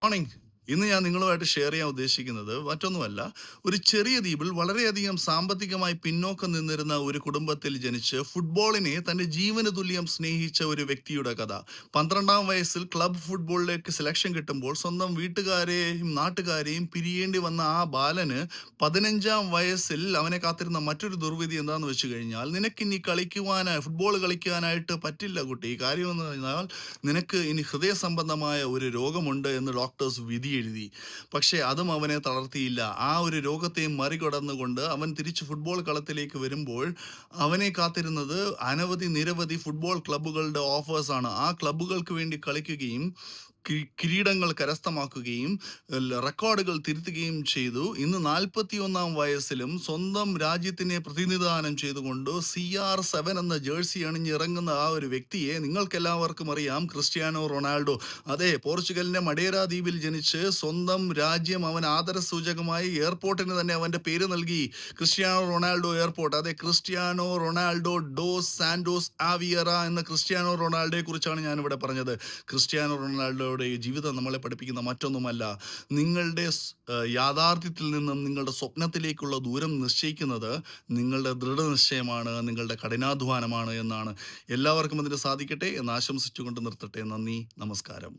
Morning. ഇന്ന് ഞാൻ നിങ്ങളുമായിട്ട് ഷെയർ ചെയ്യാൻ ഉദ്ദേശിക്കുന്നത് മറ്റൊന്നുമല്ല. ഒരു ചെറിയ ദ്വീപിൽ വളരെയധികം സാമ്പത്തികമായി പിന്നോക്കം നിന്നിരുന്ന ഒരു കുടുംബത്തിൽ ജനിച്ച് ഫുട്ബോളിനെ തന്റെ ജീവന് തുല്യം സ്നേഹിച്ച ഒരു വ്യക്തിയുടെ കഥ. 12-ാം വയസ്സിൽ ക്ലബ് ഫുട്ബോളിലേക്ക് സെലക്ഷൻ കിട്ടുമ്പോൾ സ്വന്തം വീട്ടുകാരെയും നാട്ടുകാരെയും പിരിയേണ്ടി വന്ന ആ ബാലന് 15-ാം വയസ്സിൽ അവനെ കാത്തിരുന്ന മറ്റൊരു ദുർവിധി എന്താണെന്ന് വെച്ച് കഴിഞ്ഞാൽ, നിനക്കിനി ഫുട്ബോൾ കളിക്കാനായിട്ട് പറ്റില്ല കുട്ടി. കാര്യമെന്ന് പറഞ്ഞാൽ നിനക്ക് ഇനി ഹൃദയ സംബന്ധമായ ഒരു രോഗമുണ്ട് എന്ന് ഡോക്ടേഴ്സ് വിധി എഴുതി. പക്ഷേ അതും അവനെ തളർത്തിയില്ല. ആ ഒരു രോഗത്തെയും മറികടന്നുകൊണ്ട് അവൻ തിരിച്ച് ഫുട്ബോൾ കളത്തിലേക്ക് വരുമ്പോൾ അവനെ കാത്തിരുന്നത് നിരവധി ഫുട്ബോൾ ക്ലബ്ബുകളുടെ ഓഫേഴ്സാണ്. ആ ക്ലബ്ബുകൾക്ക് വേണ്ടി കളിക്കുകയും കിരീടങ്ങൾ കരസ്ഥമാക്കുകയും റെക്കോർഡുകൾ തിരുത്തുകയും ചെയ്തു. ഇന്ന് 41-ാം വയസ്സിലും സ്വന്തം രാജ്യത്തിനെ പ്രതിനിധാനം ചെയ്തുകൊണ്ട് CR7 എന്ന ജേഴ്സി അണിഞ്ഞിറങ്ങുന്ന ആ ഒരു വ്യക്തിയെ നിങ്ങൾക്കെല്ലാവർക്കും അറിയാം, ക്രിസ്ത്യാനോ റൊണാൾഡോ. അതെ, പോർച്ചുഗലിന്റെ മഡേര ദ്വീപിൽ ജനിച്ച് സ്വന്തം രാജ്യം അവൻ ആദരസൂചകമായി എയർപോർട്ടിന് തന്നെ അവന്റെ പേര് നൽകി, ക്രിസ്ത്യാനോ റൊണാൾഡോ എയർപോർട്ട്. അതെ, ക്രിസ്ത്യാനോ റൊണാൾഡോ ഡോസ് സാന്റോസ് ആവിയറ എന്ന ക്രിസ്ത്യാനോ റൊണാൾഡോയെ കുറിച്ചാണ് ഞാനിവിടെ പറഞ്ഞത്. ക്രിസ്ത്യാനോ റൊണാൾഡോയുടെ ജീവിതം നമ്മളെ പഠിപ്പിക്കുന്ന മറ്റൊന്നുമല്ല, നിങ്ങളുടെ യാഥാർത്ഥ്യത്തിൽ നിന്നും നിങ്ങളുടെ സ്വപ്നത്തിലേക്കുള്ള ദൂരം നിശ്ചയിക്കുന്നത് നിങ്ങളുടെ ദൃഢനിശ്ചയമാണ്, നിങ്ങളുടെ കഠിനാധ്വാനമാണ് എന്നാണ്. എല്ലാവർക്കും അതിന് സാധിക്കട്ടെ എന്ന് ആശംസിച്ചുകൊണ്ട് നിർത്തട്ടെ. നന്ദി, നമസ്കാരം.